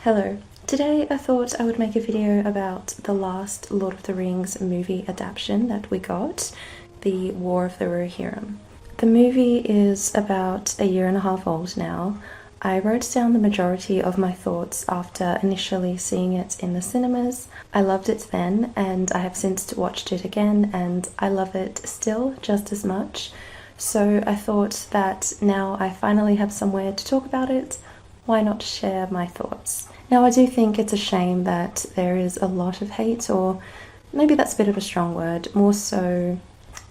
Hello. Today I thought I would make a video about the last Lord of the Rings movie adaptation that we got, the War of the Rohirrim. The movie is about a year and a half old now. I wrote down the majority of my thoughts after initially seeing it in the cinemas. I loved it then, and I have since watched it again, and I love it still just as much. So I thought that now I finally have somewhere to talk about it, why not share my thoughts? Now, I do think it's a shame that there is a lot of hate, or maybe that's a bit of a strong word, more so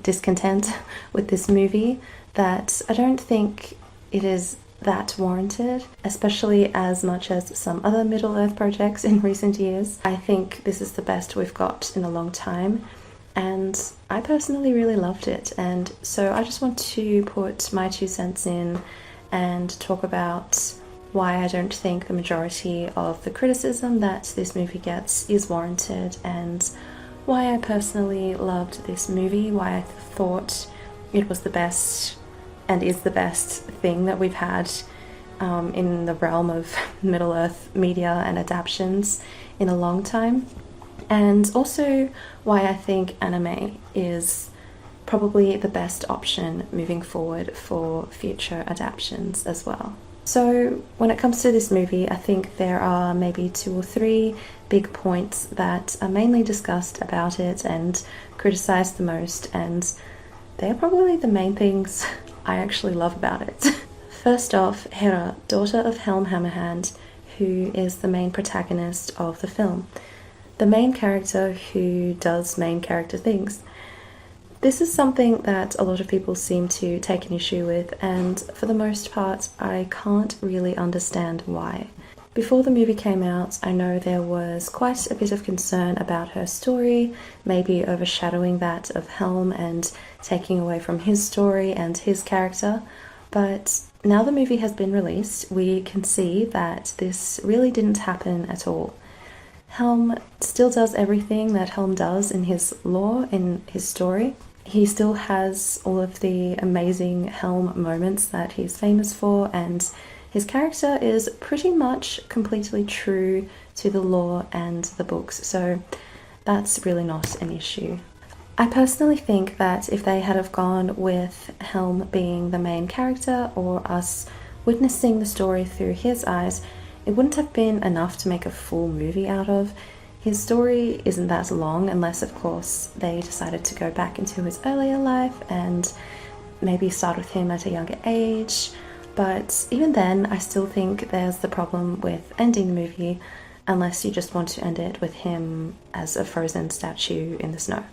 discontent with this movie, that I don't think it is that warranted, especially as much as some other Middle-earth projects in recent years. I think this is the best we've got in a long time, and I personally really loved it, and so I just want to put my 2 cents in and talk about why I don't think the majority of the criticism that this movie gets is warranted, and why I personally loved this movie, why I thought it was the best and is the best thing that we've had in the realm of Middle-earth media and adaptations in a long time, and also why I think anime is probably the best option moving forward for future adaptations as well. So when it comes to this movie, I think there are maybe 2 or 3 big points that are mainly discussed about it and criticised the most, and they're probably the main things I actually love about it. First off, Hera, daughter of Helm Hammerhand, who is the main protagonist of the film. The main character who does main character things. This is something that a lot of people seem to take an issue with, and for the most part, I can't really understand why. Before the movie came out, I know there was quite a bit of concern about her story, maybe overshadowing that of Helm and taking away from his story and his character, but now the movie has been released, we can see that this really didn't happen at all. Helm still does everything that Helm does in his lore, in his story. He still has all of the amazing Helm moments that he's famous for, and his character is pretty much completely true to the lore and the books, so that's really not an issue. I personally think that if they had have gone with Helm being the main character, or us witnessing the story through his eyes, it wouldn't have been enough to make a full movie out of. His story isn't that long, unless of course they decided to go back into his earlier life and maybe start with him at a younger age, but even then I still think there's the problem with ending the movie unless you just want to end it with him as a frozen statue in the snow.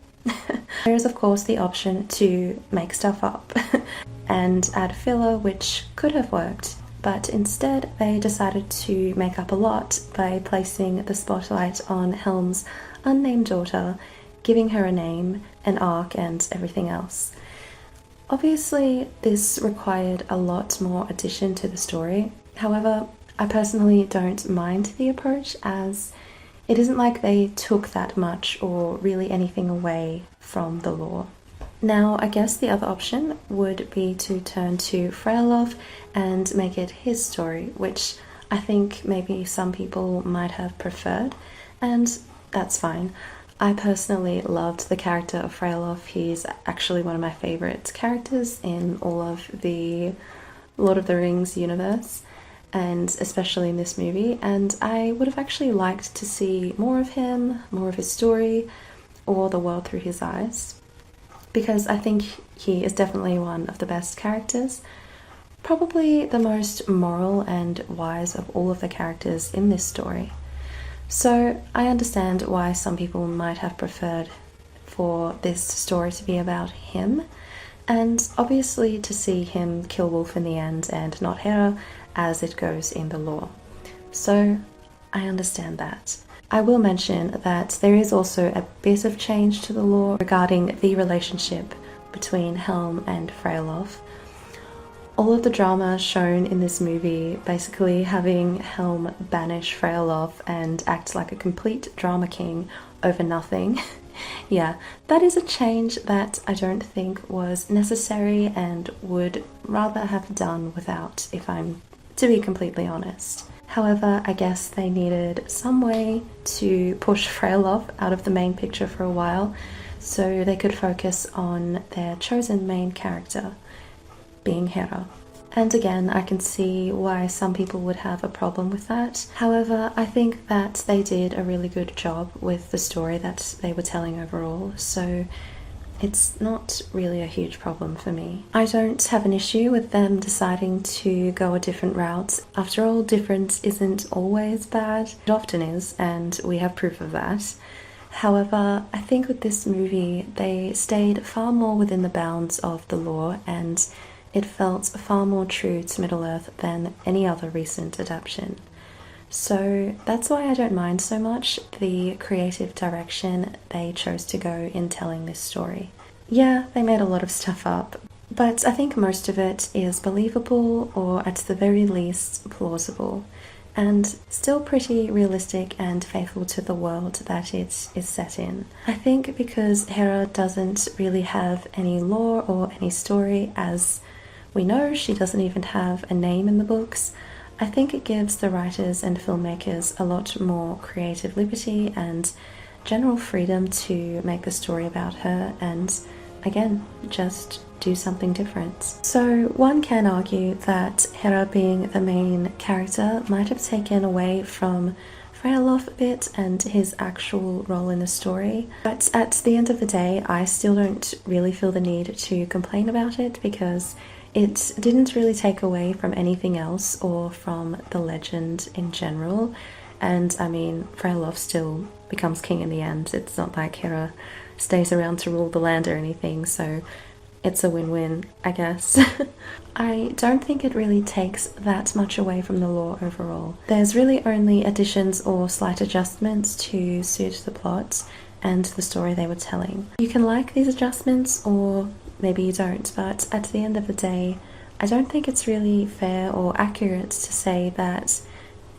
There is of course the option to make stuff up and add filler, which could have worked, but instead they decided to make up a lot by placing the spotlight on Helm's unnamed daughter, giving her a name, an arc, and everything else. Obviously, this required a lot more addition to the story. However, I personally don't mind the approach, as it isn't like they took that much or really anything away from the lore. Now, I guess the other option would be to turn to Freyalov and make it his story, which I think maybe some people might have preferred, and that's fine. I personally loved the character of Freyalov. He's actually one of my favourite characters in all of the Lord of the Rings universe, and especially in this movie, and I would have actually liked to see more of him, more of his story, or the world through his eyes, because I think he is definitely one of the best characters, probably the most moral and wise of all of the characters in this story. So I understand why some people might have preferred for this story to be about him, and obviously to see him kill Wolf in the end and not Hera as it goes in the lore. So I understand that. I will mention that there is also a bit of change to the lore regarding the relationship between Helm and Freyalov. All of the drama shown in this movie, basically having Helm banish Freyalov and act like a complete drama king over nothing, yeah, that is a change that I don't think was necessary and would rather have done without, if I'm to be completely honest. However, I guess they needed some way to push Freyalov out of the main picture for a while so they could focus on their chosen main character, being Hera. And again, I can see why some people would have a problem with that. However, I think that they did a really good job with the story that they were telling overall, so it's not really a huge problem for me. I don't have an issue with them deciding to go a different route. After all, different isn't always bad. It often is, and we have proof of that. However, I think with this movie, they stayed far more within the bounds of the lore, and it felt far more true to Middle-earth than any other recent adaptation. So that's why I don't mind so much the creative direction they chose to go in telling this story. Yeah, they made a lot of stuff up, but I think most of it is believable, or at the very least plausible, and still pretty realistic and faithful to the world that it is set in. I think because Hera doesn't really have any lore or any story, as we know she doesn't even have a name in the books, I think it gives the writers and filmmakers a lot more creative liberty and general freedom to make the story about her and, again, just do something different. So one can argue that Hera being the main character might have taken away from Freyalov a bit and his actual role in the story, but at the end of the day I still don't really feel the need to complain about it because it didn't really take away from anything else or from the legend in general. And I mean, Freyalov still becomes king in the end. It's not like Hera stays around to rule the land or anything, so it's a win-win, I guess. I don't think it really takes that much away from the lore overall. There's really only additions or slight adjustments to suit the plot and the story they were telling. You can like these adjustments or maybe you don't, but at the end of the day, I don't think it's really fair or accurate to say that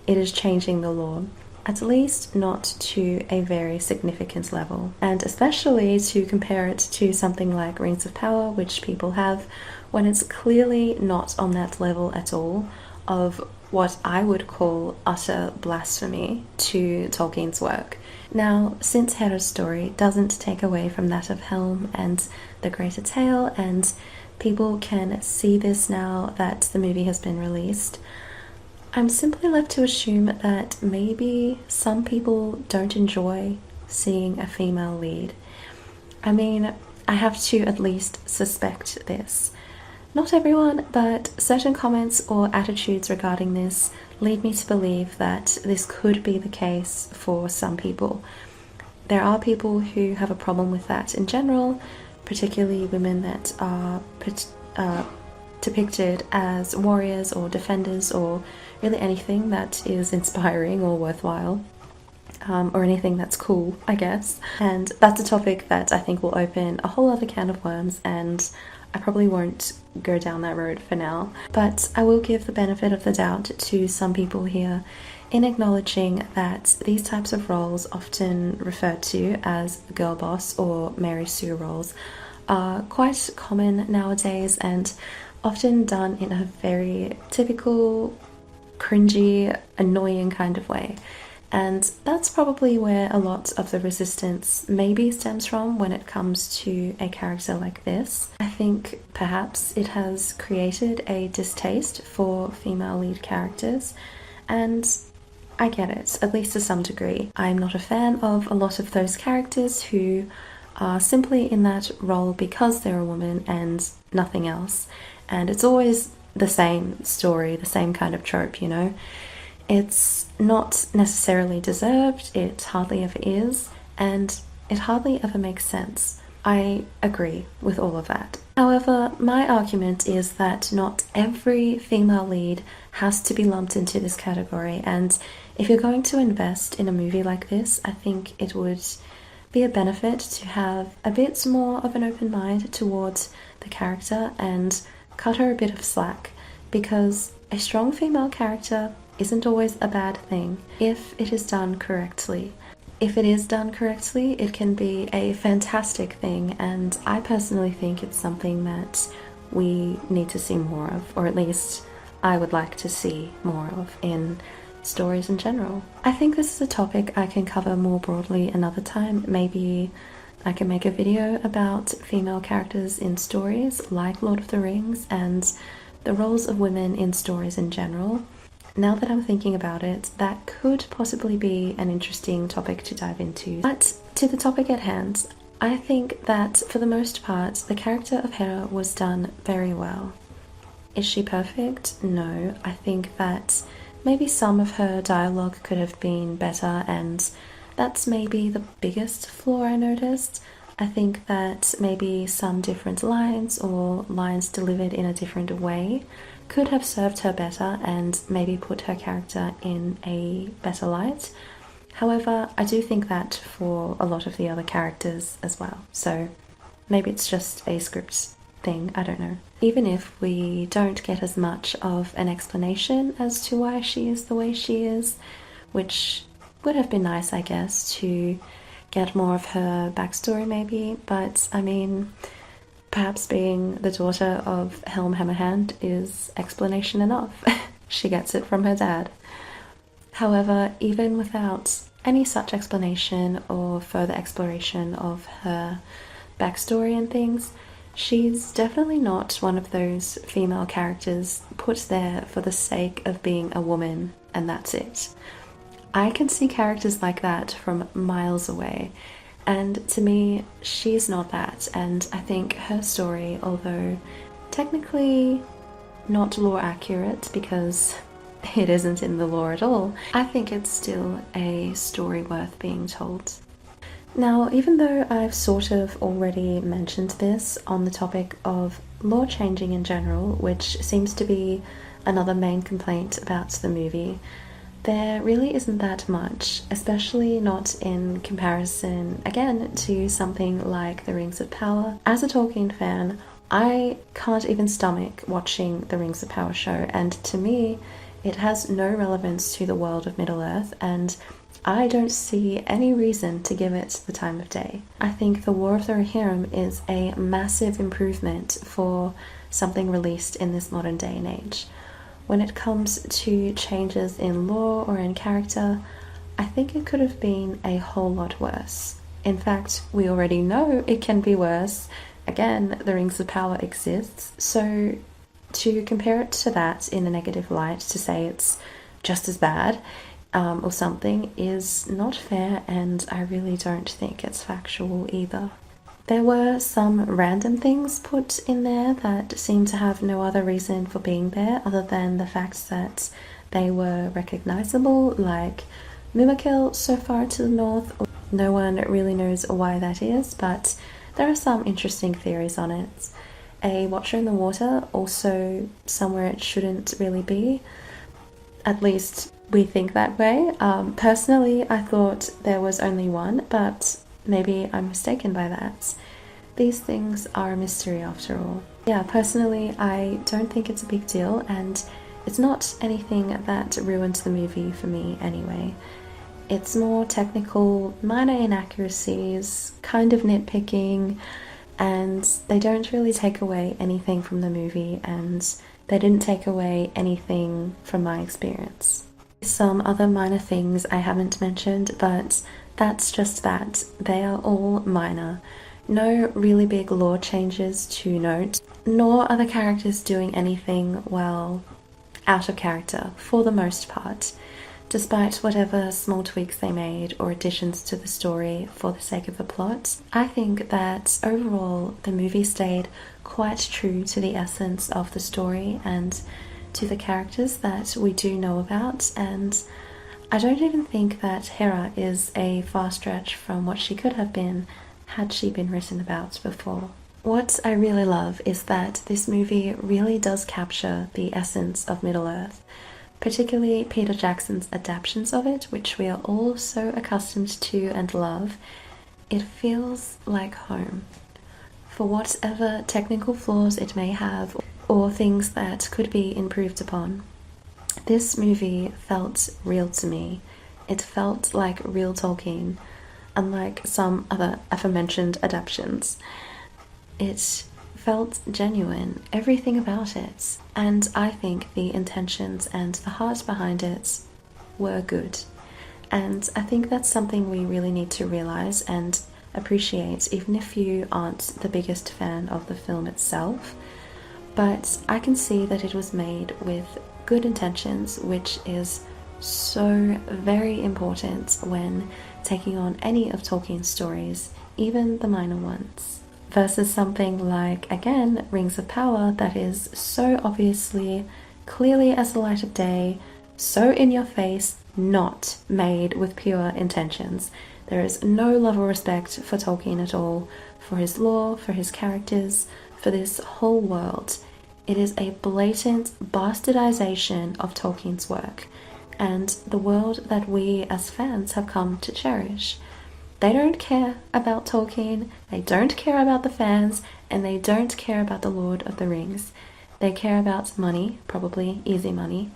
it is changing the lore, at least not to a very significant level. And especially to compare it to something like Rings of Power, which people have, when it's clearly not on that level at all of what I would call utter blasphemy to Tolkien's work. Now, since Hera's story doesn't take away from that of Helm and the greater tale, and people can see this now that the movie has been released, I'm simply left to assume that maybe some people don't enjoy seeing a female lead. I mean, I have to at least suspect this. Not everyone, but certain comments or attitudes regarding this lead me to believe that this could be the case for some people. There are people who have a problem with that in general, particularly women that are depicted as warriors or defenders or really anything that is inspiring or worthwhile. Or anything that's cool, I guess. And that's a topic that I think will open a whole other can of worms, and I probably won't go down that road for now. But I will give the benefit of the doubt to some people here in acknowledging that these types of roles, often referred to as girl boss or Mary Sue roles, are quite common nowadays and often done in a very typical, cringy, annoying kind of way. And that's probably where a lot of the resistance maybe stems from when it comes to a character like this. I think perhaps it has created a distaste for female lead characters, and I get it, at least to some degree. I'm not a fan of a lot of those characters who are simply in that role because they're a woman and nothing else. And it's always the same story, the same kind of trope, you know? It's not necessarily deserved, it hardly ever is, and it hardly ever makes sense. I agree with all of that. However, my argument is that not every female lead has to be lumped into this category, and if you're going to invest in a movie like this, I think it would be a benefit to have a bit more of an open mind towards the character and cut her a bit of slack, because a strong female character isn't always a bad thing if it is done correctly. If it is done correctly, it can be a fantastic thing, and I personally think it's something that we need to see more of, or at least I would like to see more of in stories in general. I think this is a topic I can cover more broadly another time. Maybe I can make a video about female characters in stories like Lord of the Rings and the roles of women in stories in general. Now that I'm thinking about it, that could possibly be an interesting topic to dive into. But to the topic at hand, I think that for the most part, the character of Hera was done very well. Is she perfect? No. I think that maybe some of her dialogue could have been better, and that's maybe the biggest flaw I noticed. I think that maybe some different lines or lines delivered in a different way could have served her better and maybe put her character in a better light. However, I do think that for a lot of the other characters as well. So maybe it's just a script thing, I don't know. Even if we don't get as much of an explanation as to why she is the way she is, which would have been nice, I guess, to get more of her backstory maybe, but I mean, perhaps being the daughter of Helm Hammerhand is explanation enough. She gets it from her dad. However, even without any such explanation or further exploration of her backstory and things, she's definitely not one of those female characters put there for the sake of being a woman and that's it. I can see characters like that from miles away, and to me, she's not that, and I think her story, although technically not lore accurate because it isn't in the lore at all, I think it's still a story worth being told. Now, even though I've sort of already mentioned this on the topic of lore changing in general, which seems to be another main complaint about the movie, there really isn't that much, especially not in comparison, again, to something like The Rings of Power. As a Tolkien fan, I can't even stomach watching the Rings of Power show, and to me, it has no relevance to the world of Middle-earth, and I don't see any reason to give it the time of day. I think The War of the Rohirrim is a massive improvement for something released in this modern day and age. When it comes to changes in lore or in character, I think it could have been a whole lot worse. In fact, we already know it can be worse. Again, the Rings of Power exists, so to compare it to that in a negative light, to say it's just as bad or something, is not fair, and I really don't think it's factual either. There were some random things put in there that seemed to have no other reason for being there other than the fact that they were recognizable, like Mumakil so far to the north. No one really knows why that is, but there are some interesting theories on it. A Watcher in the Water, also somewhere it shouldn't really be. At least we think that way. Personally, I thought there was only one, but maybe I'm mistaken by that. These things are a mystery after all. Yeah, personally, I don't think it's a big deal, and it's not anything that ruined the movie for me anyway. It's more technical, minor inaccuracies, kind of nitpicking, and they don't really take away anything from the movie, and they didn't take away anything from my experience. Some other minor things I haven't mentioned, but that's just that. They are all minor. No really big lore changes to note, nor are the characters doing anything, well, out of character, for the most part, despite whatever small tweaks they made or additions to the story for the sake of the plot. I think that overall the movie stayed quite true to the essence of the story and to the characters that we do know about, and I don't even think that Hera is a far stretch from what she could have been had she been written about before. What I really love is that this movie really does capture the essence of Middle-earth, particularly Peter Jackson's adaptations of it, which we are all so accustomed to and love. It feels like home. For whatever technical flaws it may have, or things that could be improved upon, this movie felt real to me. It felt like real Tolkien, unlike some other aforementioned adaptations. It felt genuine, everything about it. And I think the intentions and the heart behind it were good. And I think that's something we really need to realize and appreciate, even if you aren't the biggest fan of the film itself. But I can see that it was made with good intentions, which is so very important when taking on any of Tolkien's stories, even the minor ones. Versus something like, again, Rings of Power, that is so obviously, clearly as the light of day, so in your face, not made with pure intentions. There is no love or respect for Tolkien at all, for his lore, for his characters, for this whole world. It is a blatant bastardization of Tolkien's work and the world that we as fans have come to cherish. They don't care about Tolkien, they don't care about the fans, and they don't care about the Lord of the Rings. They care about money, probably easy money.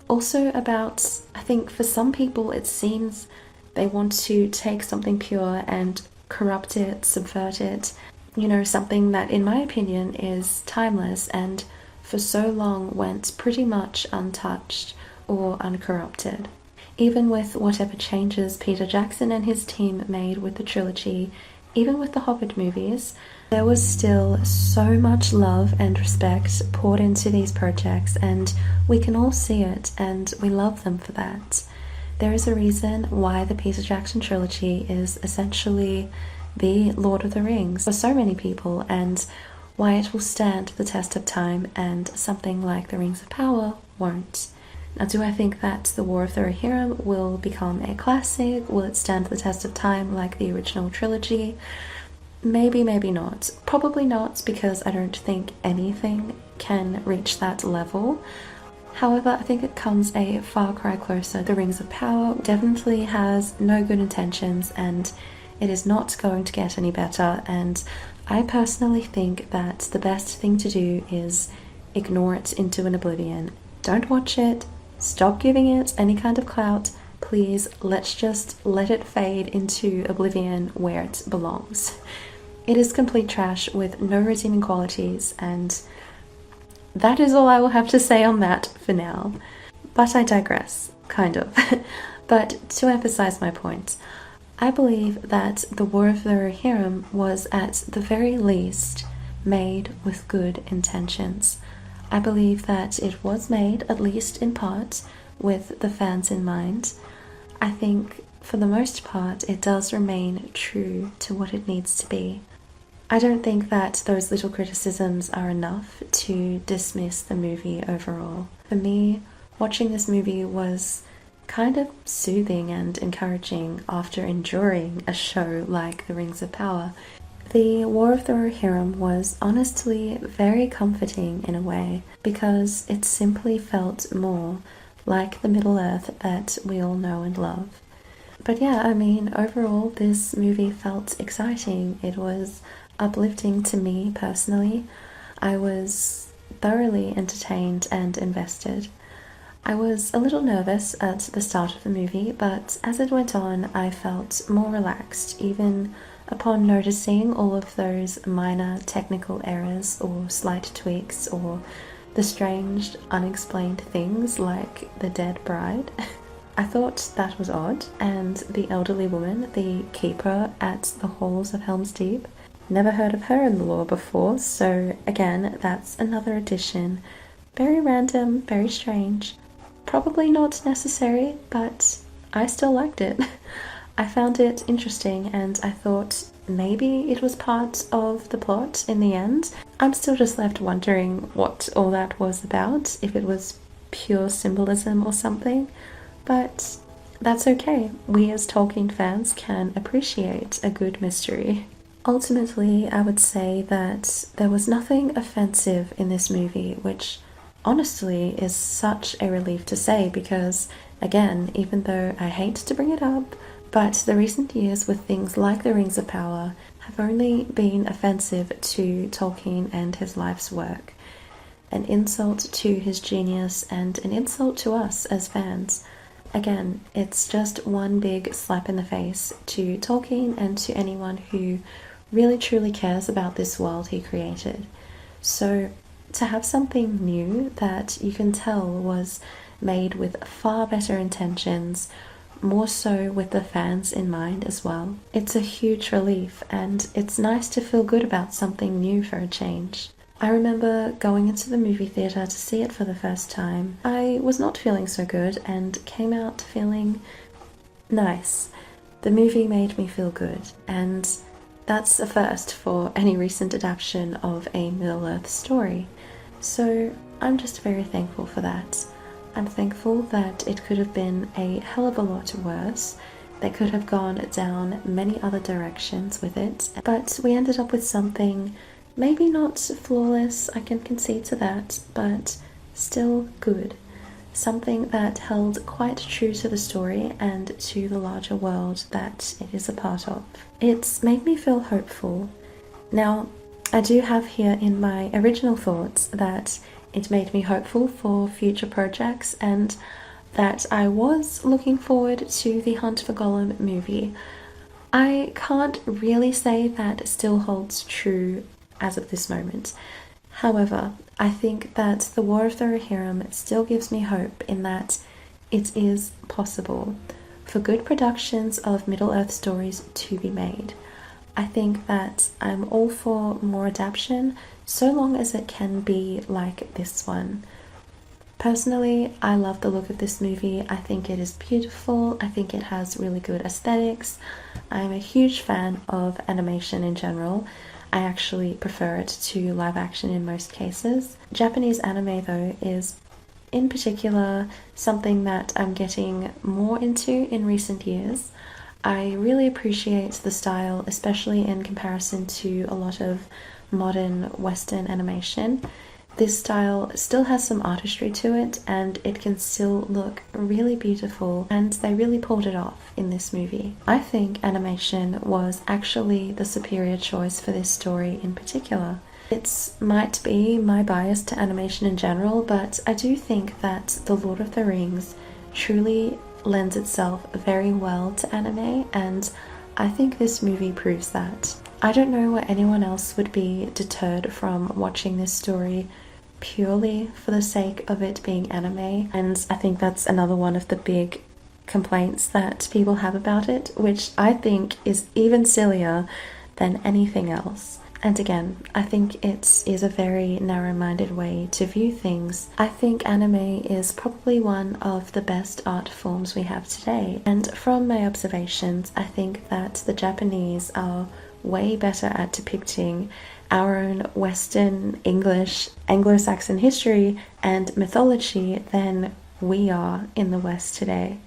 Also about, I think for some people it seems they want to take something pure and corrupt it, subvert it. You know, something that in my opinion is timeless and for so long went pretty much untouched or uncorrupted. Even with whatever changes Peter Jackson and his team made with the trilogy, even with the Hobbit movies, there was still so much love and respect poured into these projects, and we can all see it, and we love them for that. There is a reason why the Peter Jackson trilogy is essentially the Lord of the Rings for so many people, and why it will stand the test of time and something like the Rings of Power won't. Now, do I think that the War of the Rohirrim will become a classic? Will it stand the test of time like the original trilogy? Maybe, maybe not. Probably not, because I don't think anything can reach that level. However, I think it comes a far cry closer. The Rings of Power definitely has no good intentions, and it is not going to get any better, and I personally think that the best thing to do is ignore it into an oblivion. Don't watch it. Stop giving it any kind of clout. Please, let's just let it fade into oblivion where it belongs. It is complete trash with no redeeming qualities, and that is all I will have to say on that for now. But I digress, kind of. But to emphasize my point, I believe that the War of the Rohirrim was at the very least made with good intentions. I believe that it was made, at least in part, with the fans in mind. I think for the most part it does remain true to what it needs to be. I don't think that those little criticisms are enough to dismiss the movie overall. For me, watching this movie was kind of soothing and encouraging after enduring a show like The Rings of Power. The War of the Rohirrim was honestly very comforting in a way, because it simply felt more like the Middle Earth that we all know and love. But yeah, I mean, overall this movie felt exciting. It was uplifting to me personally. I was thoroughly entertained and invested. I was a little nervous at the start of the movie, but as it went on I felt more relaxed, even upon noticing all of those minor technical errors or slight tweaks or the strange unexplained things like the dead bride. I thought that was odd, and the elderly woman, the keeper at the halls of Helm's Deep, never heard of her in the lore before, so again, that's another addition. Very random, very strange. Probably not necessary, but I still liked it. I found it interesting, and I thought maybe it was part of the plot in the end. I'm still just left wondering what all that was about, if it was pure symbolism or something, but that's okay. We as Tolkien fans can appreciate a good mystery. Ultimately, I would say that there was nothing offensive in this movie, which honestly is such a relief to say, because again, even though I hate to bring it up, but the recent years with things like The Rings of Power have only been offensive to Tolkien and his life's work. An insult to his genius and an insult to us as fans. Again, it's just one big slap in the face to Tolkien and to anyone who really truly cares about this world he created. So to have something new that you can tell was made with far better intentions, more so with the fans in mind as well, it's a huge relief, and it's nice to feel good about something new for a change. I remember going into the movie theatre to see it for the first time. I was not feeling so good and came out feeling nice. The movie made me feel good, and that's a first for any recent adaptation of a Middle-earth story. So I'm just very thankful for that. I'm thankful that it could have been a hell of a lot worse. They could have gone down many other directions with it, but we ended up with something maybe not flawless, I can concede to that, but still good. Something that held quite true to the story and to the larger world that it is a part of. It's made me feel hopeful. Now, I do have here in my original thoughts that it made me hopeful for future projects and that I was looking forward to the Hunt for Gollum movie. I can't really say that still holds true as of this moment. However, I think that The War of the Rohirrim still gives me hope in that it is possible for good productions of Middle-earth stories to be made. I think that I'm all for more adaptation, so long as it can be like this one. Personally, I love the look of this movie. I think it is beautiful. I think it has really good aesthetics. I'm a huge fan of animation in general. I actually prefer it to live action in most cases. Japanese anime, though, is in particular something that I'm getting more into in recent years. I really appreciate the style, especially in comparison to a lot of modern Western animation. This style still has some artistry to it, and it can still look really beautiful, and they really pulled it off in this movie. I think animation was actually the superior choice for this story in particular. It might be my bias to animation in general, but I do think that The Lord of the Rings truly lends itself very well to anime, and I think this movie proves that. I don't know why anyone else would be deterred from watching this story purely for the sake of it being anime, and I think that's another one of the big complaints that people have about it, which I think is even sillier than anything else. And again, I think it is a very narrow-minded way to view things. I think anime is probably one of the best art forms we have today, and from my observations, I think that the Japanese are way better at depicting our own Western, English, Anglo-Saxon history and mythology than we are in the West today.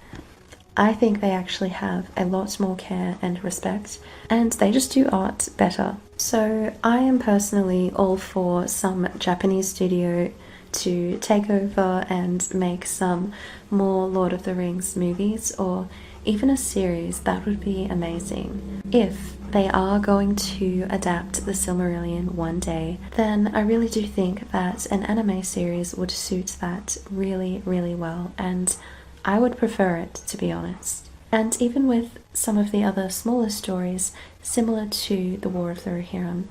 I think they actually have a lot more care and respect, and they just do art better. So I am personally all for some Japanese studio to take over and make some more Lord of the Rings movies, or even a series. That would be amazing. If they are going to adapt the Silmarillion one day, then I really do think that an anime series would suit that really, really well, and I would prefer it, to be honest. And even with some of the other smaller stories similar to The War of the Rohirrim,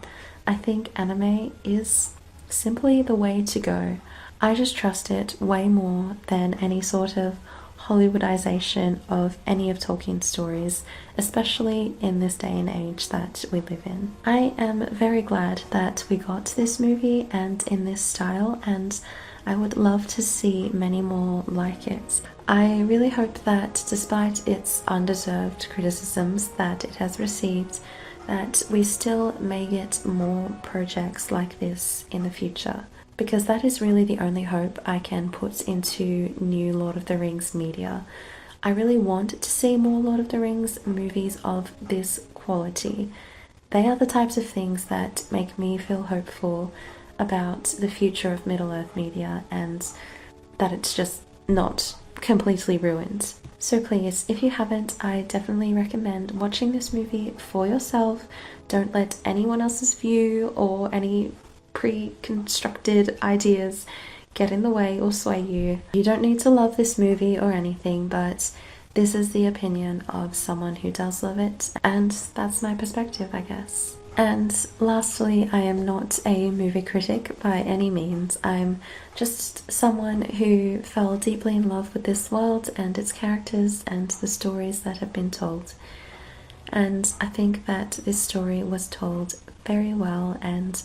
I think anime is simply the way to go. I just trust it way more than any sort of Hollywoodization of any of Tolkien's stories, especially in this day and age that we live in. I am very glad that we got this movie and in this style, and I would love to see many more like it. I really hope that despite its undeserved criticisms that it has received, that we still may get more projects like this in the future, because that is really the only hope I can put into new Lord of the Rings media. I really want to see more Lord of the Rings movies of this quality. They are the types of things that make me feel hopeful about the future of Middle-earth media, and that it's just not completely ruined. So please, if you haven't, I definitely recommend watching this movie for yourself. Don't let anyone else's view or any pre-constructed ideas get in the way or sway you. You don't need to love this movie or anything, but this is the opinion of someone who does love it, and that's my perspective, I guess. And lastly, I am not a movie critic by any means. I'm just someone who fell deeply in love with this world and its characters and the stories that have been told. And I think that this story was told very well, and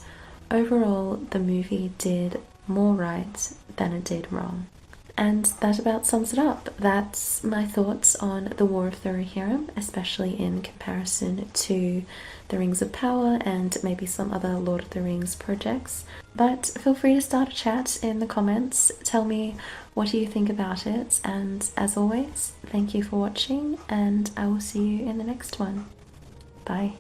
overall, the movie did more right than it did wrong. And that about sums it up. That's my thoughts on the War of the Rohirrim, especially in comparison to the Rings of Power and maybe some other Lord of the Rings projects. But feel free to start a chat in the comments. Tell me what do you think about it, and as always, thank you for watching, and I will see you in the next one. Bye.